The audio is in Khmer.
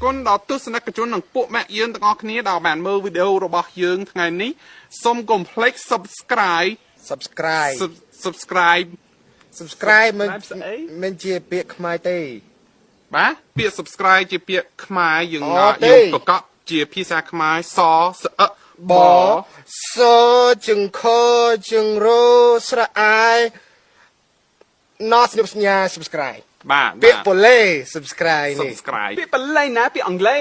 គុណដល់ទស្សនិកជននិងពួកម៉ាក់យើងទាំងអស់គ្នាដែលបានមើលវីដេអូរបស់យើងថ្ងៃនេះសូមកុំភ្លេច subscribe subscribe មិនជាពាក្យខ្មែរទេបាទពាក្យ subscribe ជាពាក្យខ្មែរយើងប្រកបជាភាសាខ្មែរសស្អបសជឹងខជឹងរស្រអែណោះស្ញប់សញ្ញា subscribe បាទពាក្យប៉ូឡេ subscribe នេះ subscribe ពាក្យបល័យណាពាក្យអង់គ្លេស